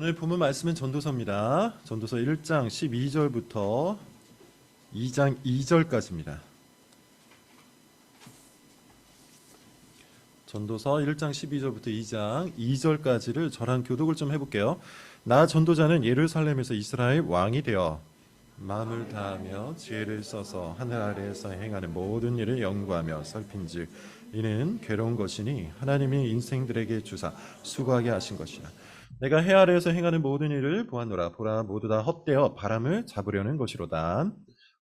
오늘 본문 말씀은 전도서입니다. 전도서 1장 12절부터 2장 2절까지입니다. 전도서 1장 12절부터 2장 2절까지를 저랑 교독을 좀 해볼게요. 나 전도자는 예루살렘에서 이스라엘 왕이 되어 마음을 다하며 지혜를 써서 하늘 아래에서 행하는 모든 일을 연구하며 살핀즉 이는 괴로운 것이니 하나님이 인생들에게 주사 수고하게 하신 것이라. 내가 해 아래에서 행하는 모든 일을 보았노라. 보라, 모두 다 헛되어 바람을 잡으려는 것이로다.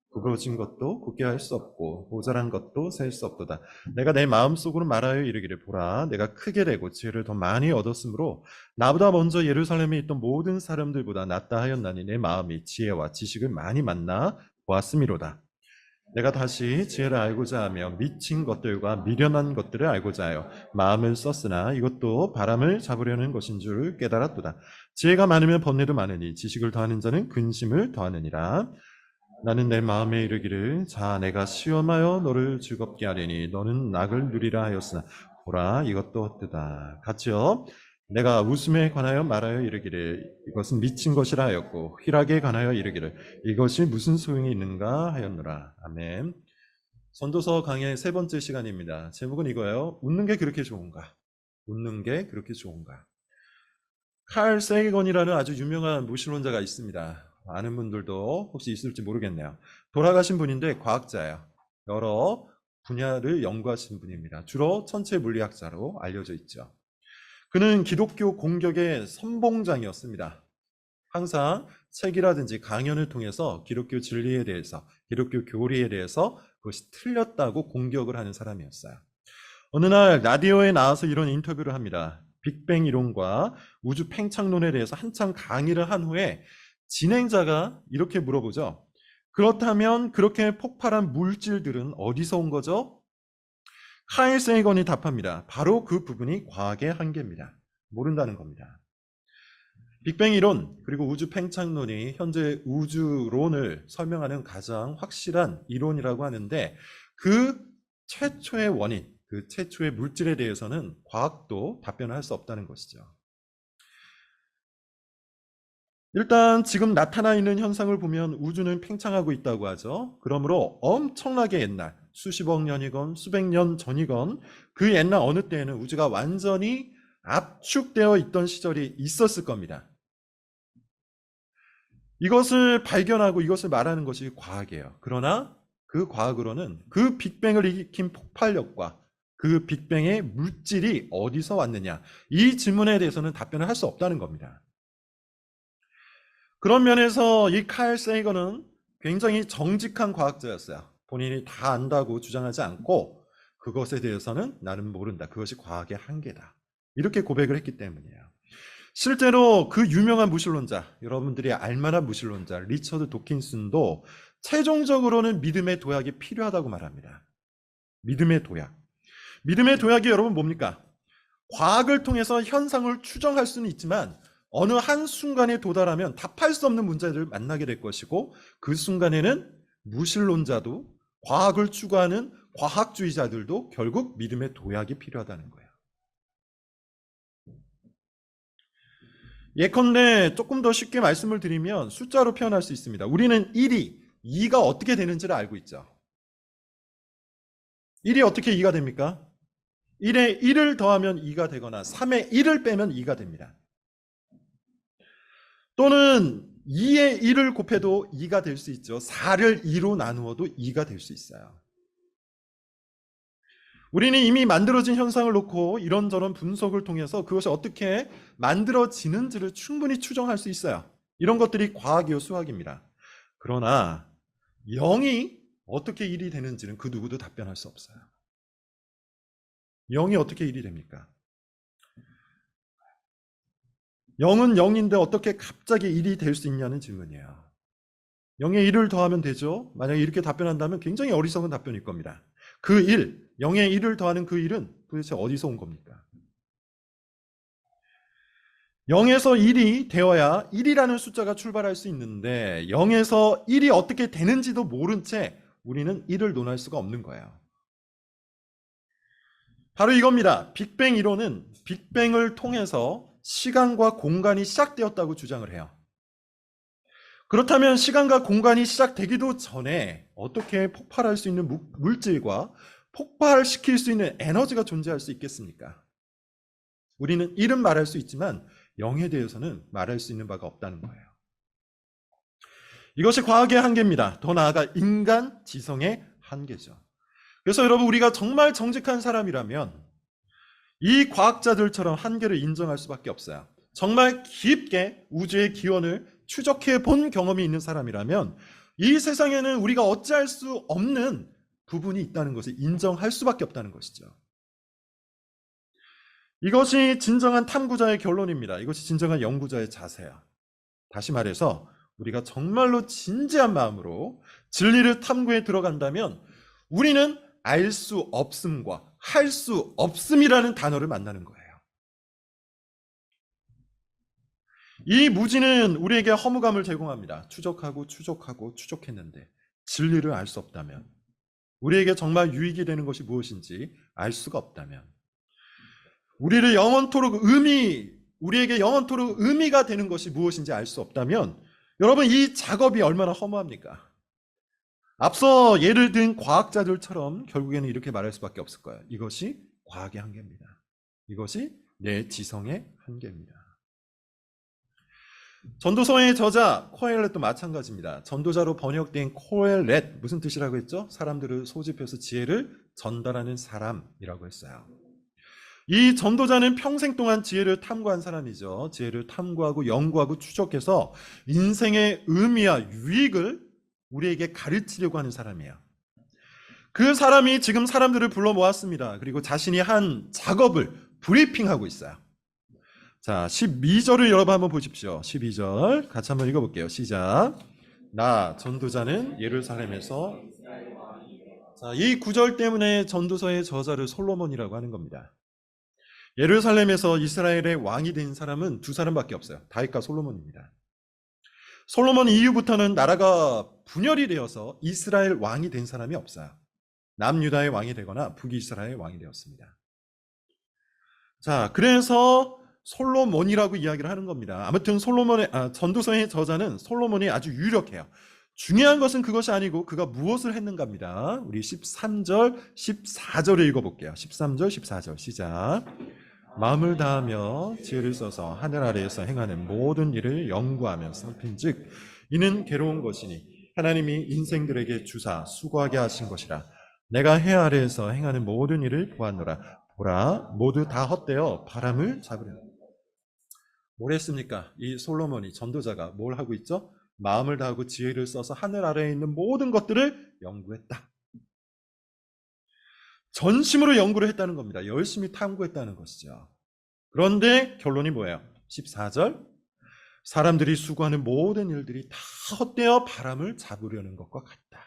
구부러진 것도 굳게 할 수 없고 모자란 것도 셀 수 없도다. 내가 내 마음속으로 말하여 이르기를, 보라, 내가 크게 되고 지혜를 더 많이 얻었으므로 나보다 먼저 예루살렘에 있던 모든 사람들보다 낫다 하였나니 내 마음이 지혜와 지식을 많이 만나 보았음이로다. 내가 다시 지혜를 알고자 하며 미친 것들과 미련한 것들을 알고자 하여 마음을 썼으나 이것도 바람을 잡으려는 것인 줄 깨달았도다. 지혜가 많으면 번뇌도 많으니 지식을 더하는 자는 근심을 더하느니라. 나는 내 마음에 이르기를, 자, 내가 시험하여 너를 즐겁게 하려니 너는 낙을 누리라 하였으나 보라, 이것도 헛되다. 같이요. 내가 웃음에 관하여 말하여 이르기를, 이것은 미친 것이라 하였고 희락에 관하여 이르기를, 이것이 무슨 소용이 있는가 하였노라. 아멘. 전도서 강의 세 번째 시간입니다. 제목은 이거예요. 웃는 게 그렇게 좋은가? 웃는 게 그렇게 좋은가? 칼 세이건이라는 아주 유명한 무신론자가 있습니다. 아는 분들도 혹시 있을지 모르겠네요. 돌아가신 분인데 과학자예요. 여러 분야를 연구하신 분입니다. 주로 천체 물리학자로 알려져 있죠. 그는 기독교 공격의 선봉장이었습니다. 항상 책이라든지 강연을 통해서 기독교 진리에 대해서, 기독교 교리에 대해서 그것이 틀렸다고 공격을 하는 사람이었어요. 어느 날 라디오에 나와서 이런 인터뷰를 합니다. 빅뱅 이론과 우주 팽창론에 대해서 한참 강의를 한 후에 진행자가 이렇게 물어보죠. 그렇다면 그렇게 폭발한 물질들은 어디서 온 거죠? 카일 세이건이 답합니다. 바로 그 부분이 과학의 한계입니다. 모른다는 겁니다. 빅뱅 이론 그리고 우주 팽창론이 현재 우주론을 설명하는 가장 확실한 이론이라고 하는데, 그 최초의 원인, 그 최초의 물질에 대해서는 과학도 답변을 할 수 없다는 것이죠. 일단 지금 나타나 있는 현상을 보면 우주는 팽창하고 있다고 하죠. 그러므로 엄청나게 옛날, 수십억 년이건 수백 년 전이건 그 옛날 어느 때에는 우주가 완전히 압축되어 있던 시절이 있었을 겁니다. 이것을 발견하고 이것을 말하는 것이 과학이에요. 그러나 그 과학으로는 그 빅뱅을 일으킨 폭발력과 그 빅뱅의 물질이 어디서 왔느냐, 이 질문에 대해서는 답변을 할 수 없다는 겁니다. 그런 면에서 이 칼 세이건은 굉장히 정직한 과학자였어요. 본인이 다 안다고 주장하지 않고 그것에 대해서는 나는 모른다, 그것이 과학의 한계다, 이렇게 고백을 했기 때문이에요. 실제로 그 유명한 무신론자, 여러분들이 알만한 무신론자 리처드 도킨슨도 최종적으로는 믿음의 도약이 필요하다고 말합니다. 믿음의 도약. 믿음의 도약이 여러분 뭡니까? 과학을 통해서 현상을 추정할 수는 있지만 어느 한순간에 도달하면 답할 수 없는 문제들을 만나게 될 것이고, 그 순간에는 무신론자도 과학을 추구하는 과학주의자들도 결국 믿음의 도약이 필요하다는 거예요. 예컨대 조금 더 쉽게 말씀을 드리면 숫자로 표현할 수 있습니다. 우리는 1이 2가 어떻게 되는지를 알고 있죠. 1이 어떻게 2가 됩니까? 1에 1을 더하면 2가 되거나 3에 1을 빼면 2가 됩니다. 또는 2에 1을 곱해도 2가 될 수 있죠. 4를 2로 나누어도 2가 될 수 있어요. 우리는 이미 만들어진 현상을 놓고 이런저런 분석을 통해서 그것이 어떻게 만들어지는지를 충분히 추정할 수 있어요. 이런 것들이 과학이요 수학입니다. 그러나 0이 어떻게 1이 되는지는 그 누구도 답변할 수 없어요. 0이 어떻게 1이 됩니까? 0은 0인데 어떻게 갑자기 1이 될 수 있냐는 질문이에요. 0에 1을 더하면 되죠. 만약에 이렇게 답변한다면 굉장히 어리석은 답변일 겁니다. 그 1, 0에 1을 더하는 그 1은 도대체 어디서 온 겁니까? 0에서 1이 되어야 1이라는 숫자가 출발할 수 있는데 0에서 1이 어떻게 되는지도 모른 채 우리는 1을 논할 수가 없는 거예요. 바로 이겁니다. 빅뱅 이론은 빅뱅을 통해서 시간과 공간이 시작되었다고 주장을 해요. 그렇다면 시간과 공간이 시작되기도 전에 어떻게 폭발할 수 있는 물질과 폭발시킬 수 있는 에너지가 존재할 수 있겠습니까? 우리는 이름 말할 수 있지만 영에 대해서는 말할 수 있는 바가 없다는 거예요. 이것이 과학의 한계입니다. 더 나아가 인간 지성의 한계죠. 그래서 여러분, 우리가 정말 정직한 사람이라면 이 과학자들처럼 한계를 인정할 수밖에 없어요. 정말 깊게 우주의 기원을 추적해 본 경험이 있는 사람이라면 이 세상에는 우리가 어찌할 수 없는 부분이 있다는 것을 인정할 수밖에 없다는 것이죠. 이것이 진정한 탐구자의 결론입니다. 이것이 진정한 연구자의 자세야. 다시 말해서 우리가 정말로 진지한 마음으로 진리를 탐구에 들어간다면 우리는 알 수 없음과 할 수 없음이라는 단어를 만나는 거예요. 이 무지는 우리에게 허무감을 제공합니다. 추적하고 추적하고 추적했는데 진리를 알 수 없다면, 우리에게 정말 유익이 되는 것이 무엇인지 알 수가 없다면, 우리에게 영원토록 의미가 되는 것이 무엇인지 알 수 없다면, 여러분, 이 작업이 얼마나 허무합니까? 앞서 예를 든 과학자들처럼 결국에는 이렇게 말할 수밖에 없을 거예요. 이것이 과학의 한계입니다. 이것이 내 지성의 한계입니다. 전도서의 저자 코엘렛도 마찬가지입니다. 전도자로 번역된 코엘렛, 무슨 뜻이라고 했죠? 사람들을 소집해서 지혜를 전달하는 사람이라고 했어요. 이 전도자는 평생 동안 지혜를 탐구한 사람이죠. 지혜를 탐구하고 연구하고 추적해서 인생의 의미와 유익을 우리에게 가르치려고 하는 사람이에요. 그 사람이 지금 사람들을 불러 모았습니다. 그리고 자신이 한 작업을 브리핑하고 있어요. 자, 12절을 여러분 한번 보십시오. 12절 같이 한번 읽어볼게요. 시작. 나 전도자는 예루살렘에서. 자, 이 구절 때문에 전도서의 저자를 솔로몬이라고 하는 겁니다. 예루살렘에서 이스라엘의 왕이 된 사람은 두 사람밖에 없어요. 다윗과 솔로몬입니다. 솔로몬 이후부터는 나라가 분열이 되어서 이스라엘 왕이 된 사람이 없어요. 남유다의 왕이 되거나 북이스라엘의 왕이 되었습니다. 자, 그래서 솔로몬이라고 이야기를 하는 겁니다. 아무튼 전도서의 저자는 솔로몬이 아주 유력해요. 중요한 것은 그것이 아니고 그가 무엇을 했는가입니다. 우리 13절, 14절을 읽어볼게요. 13절, 14절 시작. 마음을 다하며 지혜를 써서 하늘 아래에서 행하는 모든 일을 연구하며 살핀즉 이는 괴로운 것이니 하나님이 인생들에게 주사 수고하게 하신 것이라. 내가 해 아래에서 행하는 모든 일을 보았노라. 보라, 모두 다 헛되어 바람을 잡으려. 뭘 했습니까? 이 솔로몬이, 전도자가 뭘 하고 있죠? 마음을 다하고 지혜를 써서 하늘 아래에 있는 모든 것들을 연구했다. 전심으로 연구를 했다는 겁니다. 열심히 탐구했다는 것이죠. 그런데 결론이 뭐예요? 14절. 사람들이 수고하는 모든 일들이 다 헛되어 바람을 잡으려는 것과 같다.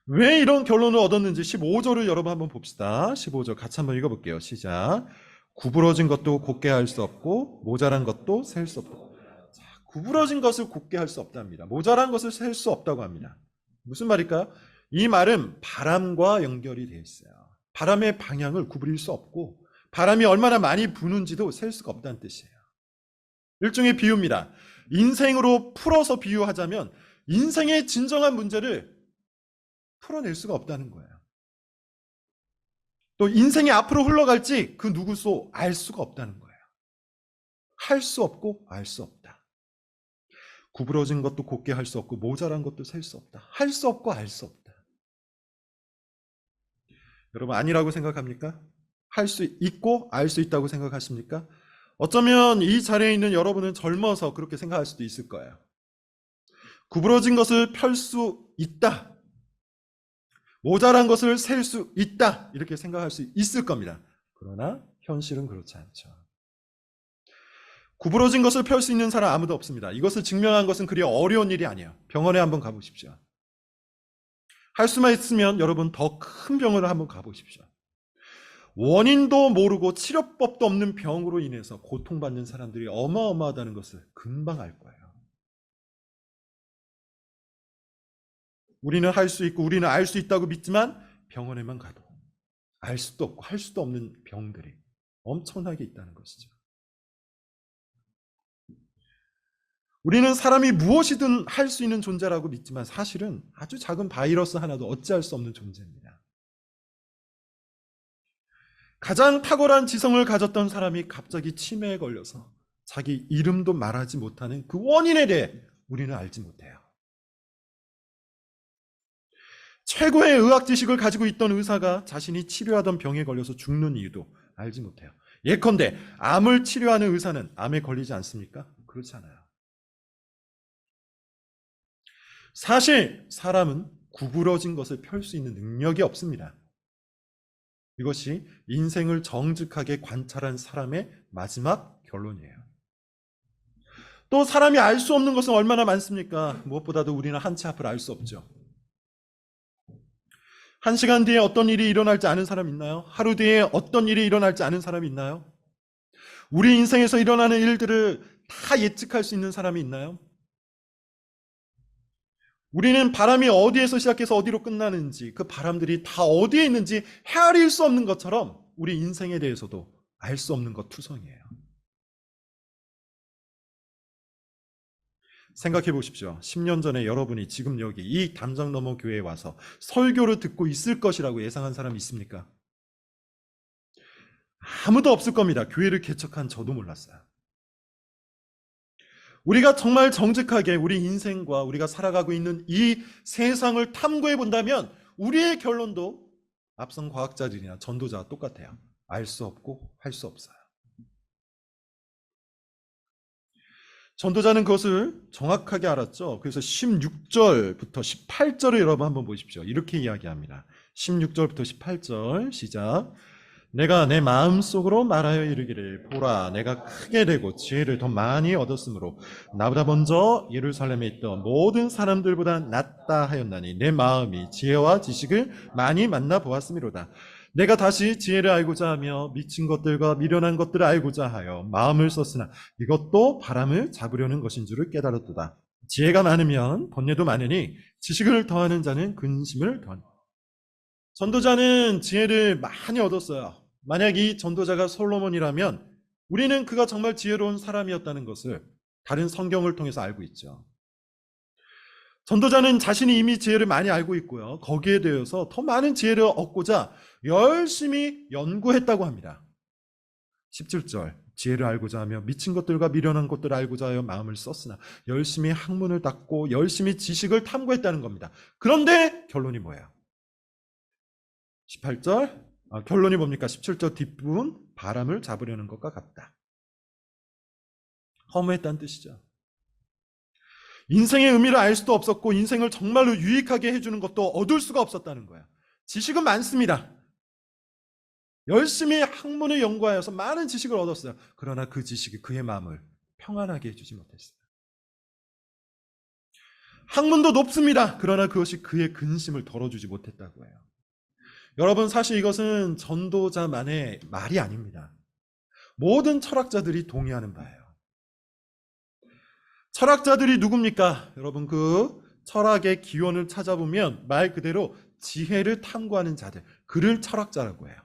왜 이런 결론을 얻었는지 15절을 여러분 한번 봅시다. 15절 같이 한번 읽어볼게요. 시작. 구부러진 것도 곧게 할 수 없고 모자란 것도 셀 수 없고. 자, 구부러진 것을 곧게 할 수 없답니다. 모자란 것을 셀 수 없다고 합니다. 무슨 말일까요? 이 말은 바람과 연결이 되어 있어요. 바람의 방향을 구부릴 수 없고 바람이 얼마나 많이 부는지도 셀 수가 없다는 뜻이에요. 일종의 비유입니다. 인생으로 풀어서 비유하자면 인생의 진정한 문제를 풀어낼 수가 없다는 거예요. 또 인생이 앞으로 흘러갈지 그 누구도 알 수가 없다는 거예요. 할 수 없고 알 수 없다. 구부러진 것도 곧게 할 수 없고 모자란 것도 셀 수 없다. 할 수 없고 알 수 없다. 여러분, 아니라고 생각합니까? 할 수 있고 알 수 있다고 생각하십니까? 어쩌면 이 자리에 있는 여러분은 젊어서 그렇게 생각할 수도 있을 거예요. 구부러진 것을 펼 수 있다. 모자란 것을 셀 수 있다. 이렇게 생각할 수 있을 겁니다. 그러나 현실은 그렇지 않죠. 구부러진 것을 펼 수 있는 사람 아무도 없습니다. 이것을 증명한 것은 그리 어려운 일이 아니에요. 병원에 한번 가보십시오. 할 수만 있으면 여러분 더 큰 병원을 한번 가보십시오. 원인도 모르고 치료법도 없는 병으로 인해서 고통받는 사람들이 어마어마하다는 것을 금방 알 거예요. 우리는 할 수 있고 우리는 알 수 있다고 믿지만 병원에만 가도 알 수도 없고 할 수도 없는 병들이 엄청나게 있다는 것이죠. 우리는 사람이 무엇이든 할 수 있는 존재라고 믿지만 사실은 아주 작은 바이러스 하나도 어찌할 수 없는 존재입니다. 가장 탁월한 지성을 가졌던 사람이 갑자기 치매에 걸려서 자기 이름도 말하지 못하는 그 원인에 대해 우리는 알지 못해요. 최고의 의학 지식을 가지고 있던 의사가 자신이 치료하던 병에 걸려서 죽는 이유도 알지 못해요. 예컨대 암을 치료하는 의사는 암에 걸리지 않습니까? 그렇지 않아요. 사실 사람은 구부러진 것을 펼 수 있는 능력이 없습니다. 이것이 인생을 정직하게 관찰한 사람의 마지막 결론이에요. 또 사람이 알 수 없는 것은 얼마나 많습니까? 무엇보다도 우리는 한치 앞을 알 수 없죠. 1시간 뒤에 어떤 일이 일어날지 아는 사람 있나요? 하루 뒤에 어떤 일이 일어날지 아는 사람이 있나요? 우리 인생에서 일어나는 일들을 다 예측할 수 있는 사람이 있나요? 우리는 바람이 어디에서 시작해서 어디로 끝나는지, 그 바람들이 다 어디에 있는지 헤아릴 수 없는 것처럼 우리 인생에 대해서도 알 수 없는 것 투성이에요. 생각해 보십시오. 10년 전에 여러분이 지금 여기 이 담장너머 교회에 와서 설교를 듣고 있을 것이라고 예상한 사람이 있습니까? 아무도 없을 겁니다. 교회를 개척한 저도 몰랐어요. 우리가 정말 정직하게 우리 인생과 우리가 살아가고 있는 이 세상을 탐구해 본다면 우리의 결론도 앞선 과학자들이나 전도자와 똑같아요. 알 수 없고 할 수 없어요. 전도자는 그것을 정확하게 알았죠. 그래서 16절부터 18절을 여러분 한번 보십시오. 이렇게 이야기합니다. 16절부터 18절 시작. 내가 내 마음속으로 말하여 이르기를 보라 내가 크게 되고 지혜를 더 많이 얻었으므로 나보다 먼저 예루살렘에 있던 모든 사람들보다 낫다 하였나니 내 마음이 지혜와 지식을 많이 만나보았음이로다. 내가 다시 지혜를 알고자 하며 미친 것들과 미련한 것들을 알고자 하여 마음을 썼으나 이것도 바람을 잡으려는 것인 줄을 깨달았도다. 지혜가 많으면 번뇌도 많으니 지식을 더하는 자는 근심을 더한다. 전도자는 지혜를 많이 얻었어요. 만약 이 전도자가 솔로몬이라면 우리는 그가 정말 지혜로운 사람이었다는 것을 다른 성경을 통해서 알고 있죠. 전도자는 자신이 이미 지혜를 많이 알고 있고요. 거기에 대해서 더 많은 지혜를 얻고자 열심히 연구했다고 합니다. 17절 지혜를 알고자 하며 미친 것들과 미련한 것들을 알고자 하여 마음을 썼으나 열심히 학문을 닦고 열심히 지식을 탐구했다는 겁니다. 그런데 결론이 뭐예요? 18절 결론이 뭡니까? 17절 뒷부분 바람을 잡으려는 것과 같다. 허무했다는 뜻이죠. 인생의 의미를 알 수도 없었고 인생을 정말로 유익하게 해주는 것도 얻을 수가 없었다는 거야. 지식은 많습니다. 열심히 학문을 연구하여서 많은 지식을 얻었어요. 그러나 그 지식이 그의 마음을 평안하게 해주지 못했어요. 학문도 높습니다. 그러나 그것이 그의 근심을 덜어주지 못했다고 해요. 여러분 사실 이것은 전도자만의 말이 아닙니다. 모든 철학자들이 동의하는 바예요. 철학자들이 누굽니까? 여러분 그 철학의 기원을 찾아보면 말 그대로 지혜를 탐구하는 자들, 그를 철학자라고 해요.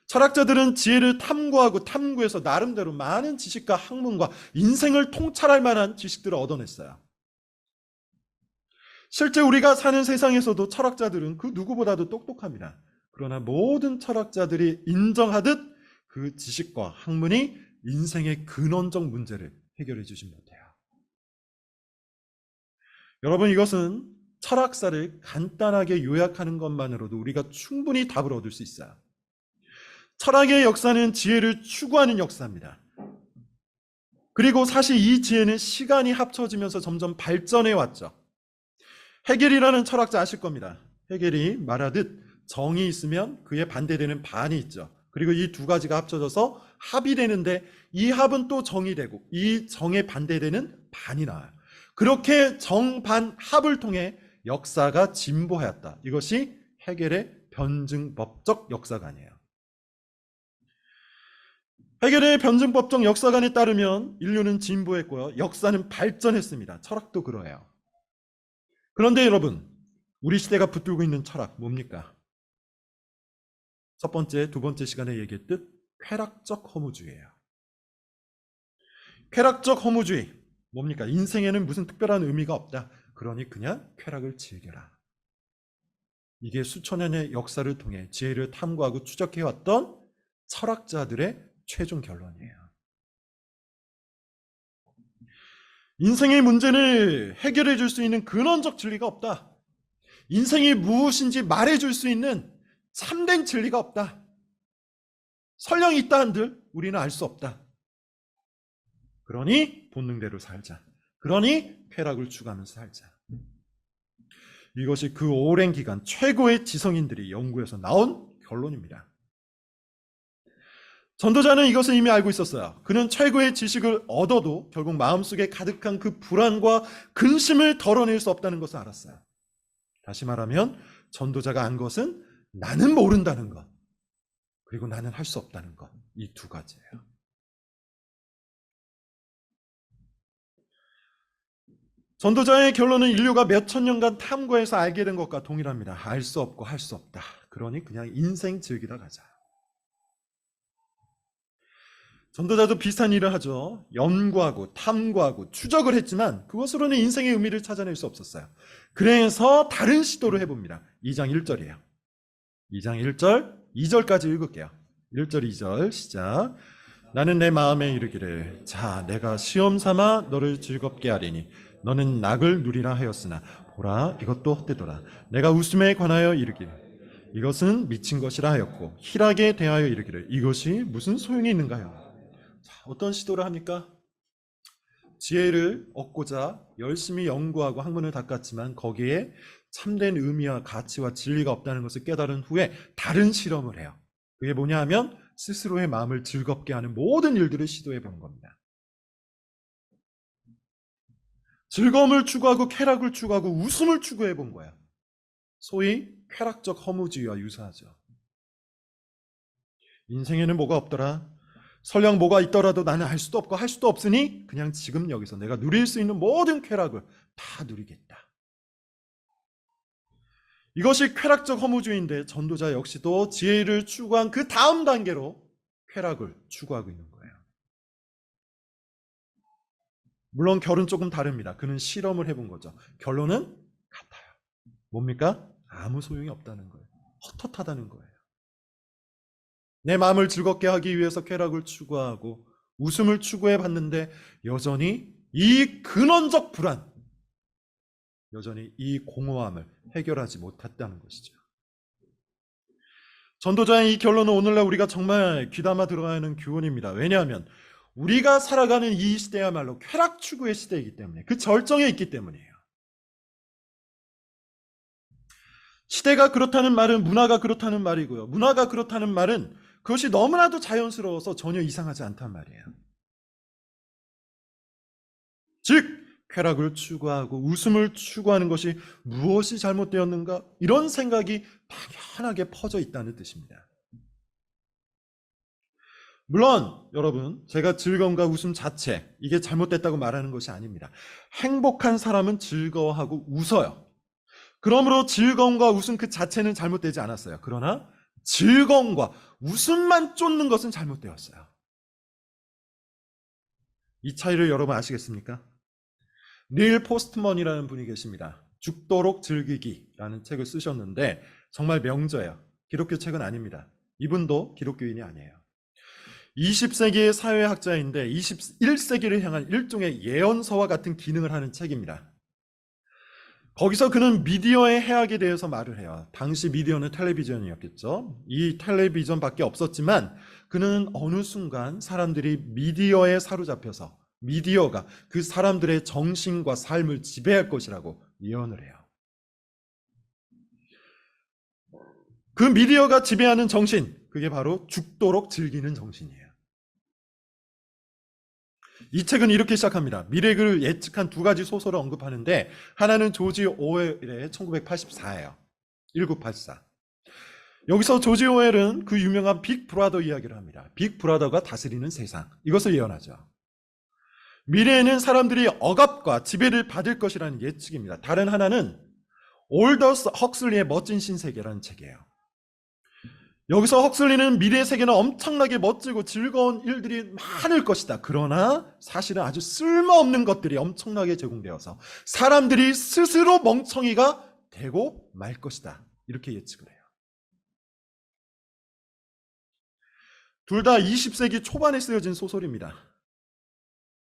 철학자들은 지혜를 탐구하고 탐구해서 나름대로 많은 지식과 학문과 인생을 통찰할 만한 지식들을 얻어냈어요. 실제 우리가 사는 세상에서도 철학자들은 그 누구보다도 똑똑합니다. 그러나 모든 철학자들이 인정하듯 그 지식과 학문이 인생의 근원적 문제를 해결해 주지 못해요. 여러분 이것은 철학사를 간단하게 요약하는 것만으로도 우리가 충분히 답을 얻을 수 있어요. 철학의 역사는 지혜를 추구하는 역사입니다. 그리고 사실 이 지혜는 시간이 합쳐지면서 점점 발전해 왔죠. 헤겔이라는 철학자 아실 겁니다. 헤겔이 말하듯 정이 있으면 그에 반대되는 반이 있죠. 그리고 이 두 가지가 합쳐져서 합이 되는데 이 합은 또 정이 되고 이 정에 반대되는 반이 나와요. 그렇게 정반 합을 통해 역사가 진보하였다. 이것이 헤겔의 변증법적 역사관이에요. 헤겔의 변증법적 역사관에 따르면 인류는 진보했고요. 역사는 발전했습니다. 철학도 그러해요. 그런데 여러분, 우리 시대가 붙들고 있는 철학 뭡니까? 첫 번째, 두 번째 시간에 얘기했듯 쾌락적 허무주의예요. 쾌락적 허무주의. 뭡니까? 인생에는 무슨 특별한 의미가 없다. 그러니 그냥 쾌락을 즐겨라. 이게 수천 년의 역사를 통해 지혜를 탐구하고 추적해왔던 철학자들의 최종 결론이에요. 인생의 문제를 해결해 줄 수 있는 근원적 진리가 없다. 인생이 무엇인지 말해줄 수 있는 참된 진리가 없다. 설령 있다 한들 우리는 알 수 없다. 그러니 본능대로 살자. 그러니 쾌락을 추구하면서 살자. 이것이 그 오랜 기간 최고의 지성인들이 연구해서 나온 결론입니다. 전도자는 이것을 이미 알고 있었어요. 그는 최고의 지식을 얻어도 결국 마음속에 가득한 그 불안과 근심을 덜어낼 수 없다는 것을 알았어요. 다시 말하면 전도자가 안 것은 나는 모른다는 것, 그리고 나는 할 수 없다는 것, 이 두 가지예요. 전도자의 결론은 인류가 몇천 년간 탐구해서 알게 된 것과 동일합니다. 알 수 없고 할 수 없다. 그러니 그냥 인생 즐기다 가자. 전도자도 비슷한 일을 하죠. 연구하고 탐구하고 추적을 했지만 그것으로는 인생의 의미를 찾아낼 수 없었어요. 그래서 다른 시도를 해봅니다. 2장 1절이에요. 2장 1절, 2절까지 읽을게요. 1절, 2절 시작. 나는 내 마음에 이르기를 자 내가 시험 삼아 너를 즐겁게 하리니 너는 낙을 누리라 하였으나 보라 이것도 헛되도다. 내가 웃음에 관하여 이르기를 이것은 미친 것이라 하였고 희락에 대하여 이르기를 이것이 무슨 소용이 있는가요? 자, 어떤 시도를 합니까? 지혜를 얻고자 열심히 연구하고 학문을 닦았지만 거기에 참된 의미와 가치와 진리가 없다는 것을 깨달은 후에 다른 실험을 해요. 그게 뭐냐 하면 스스로의 마음을 즐겁게 하는 모든 일들을 시도해 보는 겁니다. 즐거움을 추구하고 쾌락을 추구하고 웃음을 추구해 본 거야. 소위 쾌락적 허무주의와 유사하죠. 인생에는 뭐가 없더라. 설령 뭐가 있더라도 나는 할 수도 없고 할 수도 없으니 그냥 지금 여기서 내가 누릴 수 있는 모든 쾌락을 다 누리겠다. 이것이 쾌락적 허무주의인데 전도자 역시도 지혜를 추구한 그 다음 단계로 쾌락을 추구하고 있는 거예요. 물론 결은 조금 다릅니다. 그는 실험을 해본 거죠. 결론은 같아요. 뭡니까? 아무 소용이 없다는 거예요. 헛헛하다는 거예요. 내 마음을 즐겁게 하기 위해서 쾌락을 추구하고 웃음을 추구해 봤는데 여전히 이 근원적 불안, 여전히 이 공허함을 해결하지 못했다는 것이죠. 전도자의 이 결론은 오늘날 우리가 정말 귀담아 들어야 하는 교훈입니다. 왜냐하면 우리가 살아가는 이 시대야말로 쾌락 추구의 시대이기 때문에 그 절정에 있기 때문이에요. 시대가 그렇다는 말은 문화가 그렇다는 말이고요. 문화가 그렇다는 말은 그것이 너무나도 자연스러워서 전혀 이상하지 않단 말이에요. 즉 쾌락을 추구하고 웃음을 추구하는 것이 무엇이 잘못되었는가? 이런 생각이 당연하게 퍼져 있다는 뜻입니다. 물론 여러분 제가 즐거움과 웃음 자체 이게 잘못됐다고 말하는 것이 아닙니다. 행복한 사람은 즐거워하고 웃어요. 그러므로 즐거움과 웃음 그 자체는 잘못되지 않았어요. 그러나 즐거움과 웃음만 쫓는 것은 잘못되었어요. 이 차이를 여러분 아시겠습니까? 닐 포스트먼이라는 분이 계십니다. 죽도록 즐기기라는 책을 쓰셨는데 정말 명저예요. 기독교 책은 아닙니다. 이분도 기독교인이 아니에요. 20세기의 사회학자인데 21세기를 향한 일종의 예언서와 같은 기능을 하는 책입니다. 거기서 그는 미디어의 해악에 대해서 말을 해요. 당시 미디어는 텔레비전이었겠죠. 이 텔레비전밖에 없었지만 그는 어느 순간 사람들이 미디어에 사로잡혀서 미디어가 그 사람들의 정신과 삶을 지배할 것이라고 예언을 해요. 그 미디어가 지배하는 정신, 그게 바로 죽도록 즐기는 정신이에요. 이 책은 이렇게 시작합니다. 미래를 예측한 두 가지 소설을 언급하는데 하나는 조지 오웰의 1984예요. 1984. 여기서 조지 오웰은 그 유명한 빅 브라더 이야기를 합니다. 빅 브라더가 다스리는 세상. 이것을 예언하죠. 미래에는 사람들이 억압과 지배를 받을 것이라는 예측입니다. 다른 하나는 올더스 헉슬리의 멋진 신세계라는 책이에요. 여기서 헉슬리는 미래의 세계는 엄청나게 멋지고 즐거운 일들이 많을 것이다. 그러나 사실은 아주 쓸모없는 것들이 엄청나게 제공되어서 사람들이 스스로 멍청이가 되고 말 것이다. 이렇게 예측을 해요. 둘 다 20세기 초반에 쓰여진 소설입니다.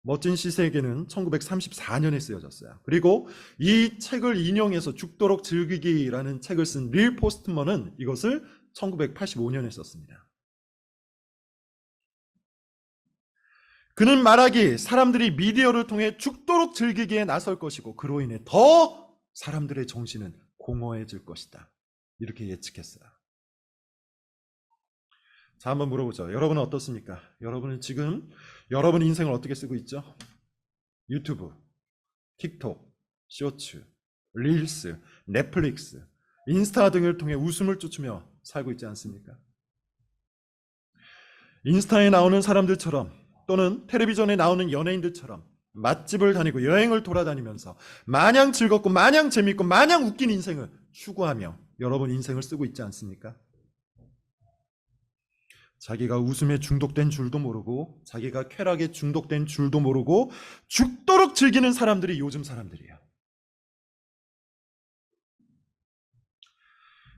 멋진 시세계는 1934년에 쓰여졌어요. 그리고 이 책을 인용해서 죽도록 즐기기라는 책을 쓴 릴 포스트먼은 이것을 1985년에 썼습니다. 그는 말하기 사람들이 미디어를 통해 죽도록 즐기기에 나설 것이고 그로 인해 더 사람들의 정신은 공허해질 것이다. 이렇게 예측했어요. 자, 한번 물어보죠. 여러분은 어떻습니까? 여러분은 지금 여러분 인생을 어떻게 쓰고 있죠? 유튜브, 틱톡, 쇼츠, 릴스, 넷플릭스, 인스타 등을 통해 웃음을 쫓으며 살고 있지 않습니까? 인스타에 나오는 사람들처럼 또는 텔레비전에 나오는 연예인들처럼 맛집을 다니고 여행을 돌아다니면서 마냥 즐겁고 마냥 재밌고 마냥 웃긴 인생을 추구하며 여러분 인생을 쓰고 있지 않습니까? 자기가 웃음에 중독된 줄도 모르고 자기가 쾌락에 중독된 줄도 모르고 죽도록 즐기는 사람들이 요즘 사람들이에요.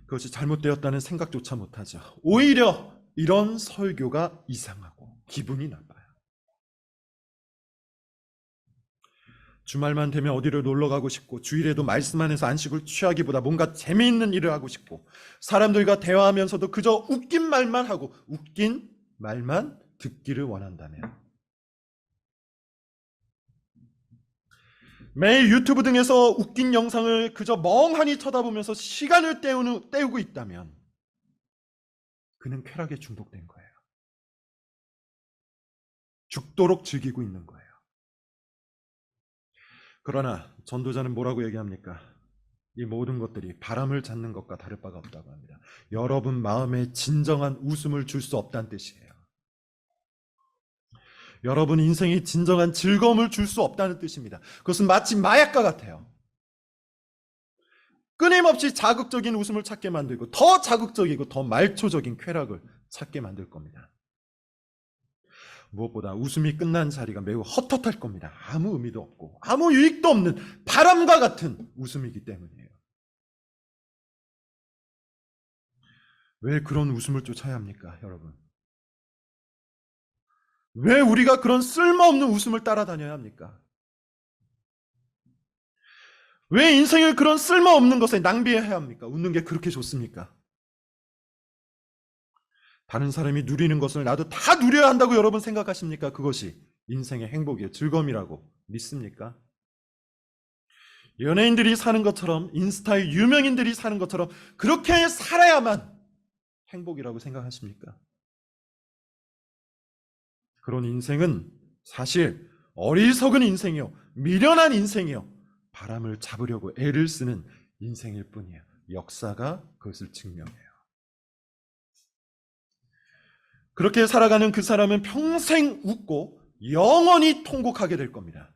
그것이 잘못되었다는 생각조차 못하죠. 오히려 이런 설교가 이상하고 기분이 나빠요. 주말만 되면 어디를 놀러 가고 싶고 주일에도 말씀 안에서 안식을 취하기보다 뭔가 재미있는 일을 하고 싶고 사람들과 대화하면서도 그저 웃긴 말만 하고 웃긴 말만 듣기를 원한다면 매일 유튜브 등에서 웃긴 영상을 그저 멍하니 쳐다보면서 시간을 때우고 있다면 그는 쾌락에 중독된 거예요. 죽도록 즐기고 있는 거예요. 그러나 전도자는 뭐라고 얘기합니까? 이 모든 것들이 바람을 잡는 것과 다를 바가 없다고 합니다. 여러분 마음에 진정한 웃음을 줄 수 없다는 뜻이에요. 여러분 인생에 진정한 즐거움을 줄 수 없다는 뜻입니다. 그것은 마치 마약과 같아요. 끊임없이 자극적인 웃음을 찾게 만들고 더 자극적이고 더 말초적인 쾌락을 찾게 만들 겁니다. 무엇보다 웃음이 끝난 자리가 매우 헛헛할 겁니다. 아무 의미도 없고 아무 유익도 없는 바람과 같은 웃음이기 때문이에요. 왜 그런 웃음을 쫓아야 합니까, 여러분? 왜 우리가 그런 쓸모없는 웃음을 따라다녀야 합니까? 왜 인생을 그런 쓸모없는 것에 낭비해야 합니까? 웃는 게 그렇게 좋습니까? 다른 사람이 누리는 것을 나도 다 누려야 한다고 여러분 생각하십니까? 그것이 인생의 행복이에요. 즐거움이라고 믿습니까? 연예인들이 사는 것처럼 인스타의 유명인들이 사는 것처럼 그렇게 살아야만 행복이라고 생각하십니까? 그런 인생은 사실 어리석은 인생이요, 미련한 인생이요, 바람을 잡으려고 애를 쓰는 인생일 뿐이에요. 역사가 그것을 증명해요. 그렇게 살아가는 그 사람은 평생 웃고 영원히 통곡하게 될 겁니다.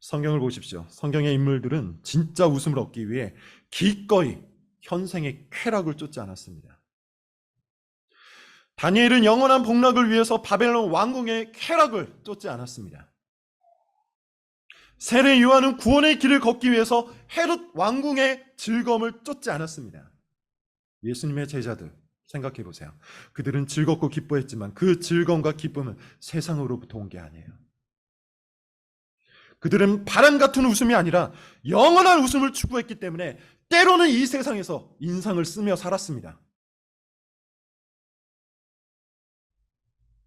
성경을 보십시오. 성경의 인물들은 진짜 웃음을 얻기 위해 기꺼이 현생의 쾌락을 쫓지 않았습니다. 다니엘은 영원한 복락을 위해서 바벨론 왕궁의 쾌락을 쫓지 않았습니다. 세례 요한은 구원의 길을 걷기 위해서 헤롯 왕궁의 즐거움을 쫓지 않았습니다. 예수님의 제자들 생각해 보세요. 그들은 즐겁고 기뻐했지만 그 즐거움과 기쁨은 세상으로부터 온 게 아니에요. 그들은 바람 같은 웃음이 아니라 영원한 웃음을 추구했기 때문에 때로는 이 세상에서 인상을 쓰며 살았습니다.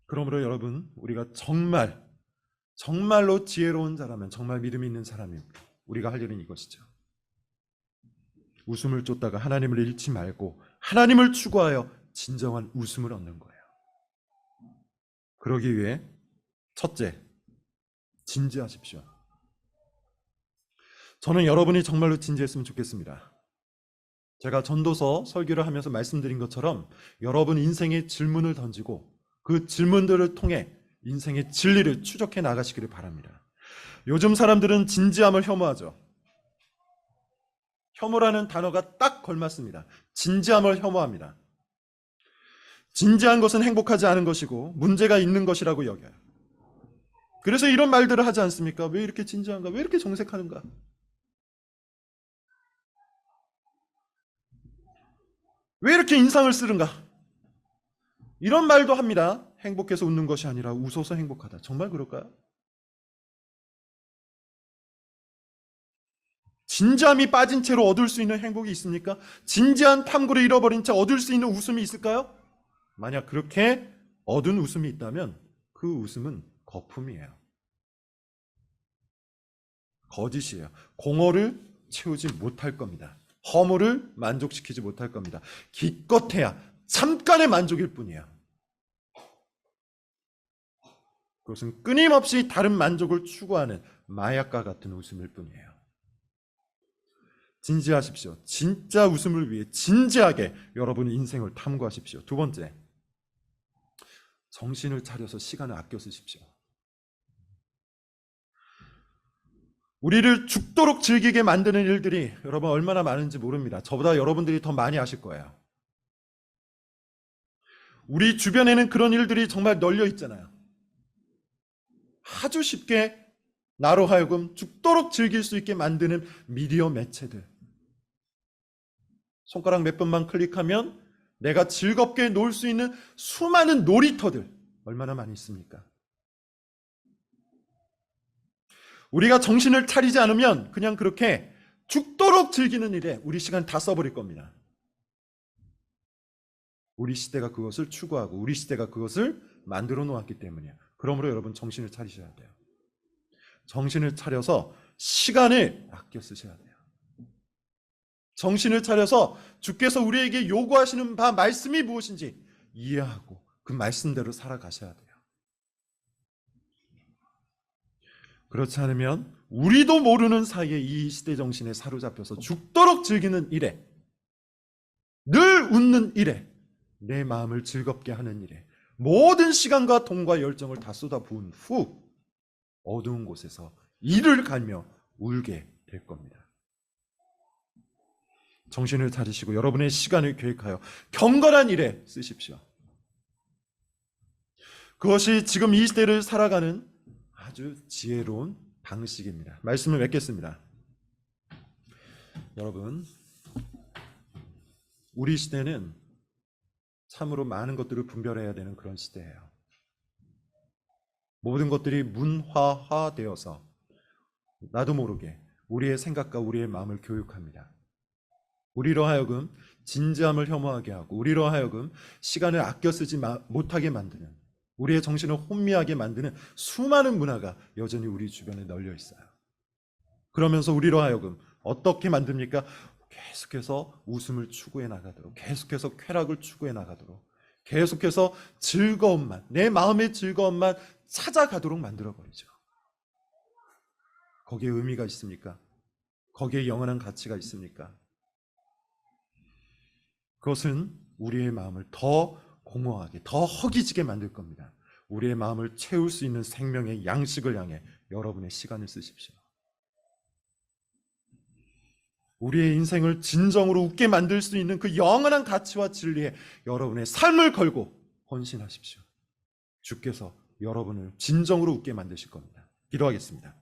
그러므로 여러분, 우리가 정말로 지혜로운 자라면, 정말 믿음이 있는 사람이면 우리가 할 일은 이것이죠. 웃음을 쫓다가 하나님을 잃지 말고 하나님을 추구하여 진정한 웃음을 얻는 거예요. 그러기 위해 첫째, 진지하십시오. 저는 여러분이 정말로 진지했으면 좋겠습니다. 제가 전도서 설교를 하면서 말씀드린 것처럼 여러분 인생에 질문을 던지고 그 질문들을 통해 인생의 진리를 추적해 나가시기를 바랍니다. 요즘 사람들은 진지함을 혐오하죠. 혐오라는 단어가 딱 걸맞습니다. 진지함을 혐오합니다. 진지한 것은 행복하지 않은 것이고 문제가 있는 것이라고 여겨요. 그래서 이런 말들을 하지 않습니까? 왜 이렇게 진지한가? 왜 이렇게 정색하는가? 왜 이렇게 인상을 쓰는가? 이런 말도 합니다. 행복해서 웃는 것이 아니라 웃어서 행복하다. 정말 그럴까요? 진지함이 빠진 채로 얻을 수 있는 행복이 있습니까? 진지한 탐구를 잃어버린 채 얻을 수 있는 웃음이 있을까요? 만약 그렇게 얻은 웃음이 있다면 그 웃음은 거품이에요. 거짓이에요. 공허를 채우지 못할 겁니다. 허물을 만족시키지 못할 겁니다. 기껏해야 잠깐의 만족일 뿐이에요. 그것은 끊임없이 다른 만족을 추구하는 마약과 같은 웃음일 뿐이에요. 진지하십시오. 진짜 웃음을 위해 진지하게 여러분의 인생을 탐구하십시오. 두 번째, 정신을 차려서 시간을 아껴 쓰십시오. 우리를 죽도록 즐기게 만드는 일들이 여러분 얼마나 많은지 모릅니다. 저보다 여러분들이 더 많이 아실 거예요. 우리 주변에는 그런 일들이 정말 널려 있잖아요. 아주 쉽게 나로 하여금 죽도록 즐길 수 있게 만드는 미디어 매체들. 손가락 몇 번만 클릭하면 내가 즐겁게 놀 수 있는 수많은 놀이터들 얼마나 많이 있습니까? 우리가 정신을 차리지 않으면 그냥 그렇게 죽도록 즐기는 일에 우리 시간 다 써버릴 겁니다. 우리 시대가 그것을 추구하고 우리 시대가 그것을 만들어 놓았기 때문이에요. 그러므로 여러분 정신을 차리셔야 돼요. 정신을 차려서 시간을 아껴 쓰셔야 돼요. 정신을 차려서 주께서 우리에게 요구하시는 바 말씀이 무엇인지 이해하고 그 말씀대로 살아가셔야 돼요. 그렇지 않으면 우리도 모르는 사이에 이 시대 정신에 사로잡혀서 죽도록 즐기는 일에, 늘 웃는 일에, 내 마음을 즐겁게 하는 일에 모든 시간과 돈과 열정을 다 쏟아부은 후 어두운 곳에서 이를 갈며 울게 될 겁니다. 정신을 차리시고 여러분의 시간을 계획하여 경건한 일에 쓰십시오. 그것이 지금 이 시대를 살아가는 아주 지혜로운 방식입니다. 말씀을 맺겠습니다. 여러분, 우리 시대는 참으로 많은 것들을 분별해야 되는 그런 시대예요. 모든 것들이 문화화되어서 나도 모르게 우리의 생각과 우리의 마음을 교육합니다. 우리로 하여금 진지함을 혐오하게 하고 우리로 하여금 시간을 아껴 쓰지 못하게 만드는, 우리의 정신을 혼미하게 만드는 수많은 문화가 여전히 우리 주변에 널려 있어요. 그러면서 우리로 하여금 어떻게 만듭니까? 계속해서 웃음을 추구해 나가도록, 계속해서 쾌락을 추구해 나가도록, 계속해서 즐거움만, 내 마음의 즐거움만 찾아가도록 만들어버리죠. 거기에 의미가 있습니까? 거기에 영원한 가치가 있습니까? 그것은 우리의 마음을 더 공허하게, 더 허기지게 만들 겁니다. 우리의 마음을 채울 수 있는 생명의 양식을 향해 여러분의 시간을 쓰십시오. 우리의 인생을 진정으로 웃게 만들 수 있는 그 영원한 가치와 진리에 여러분의 삶을 걸고 헌신하십시오. 주께서 여러분을 진정으로 웃게 만드실 겁니다. 기도하겠습니다.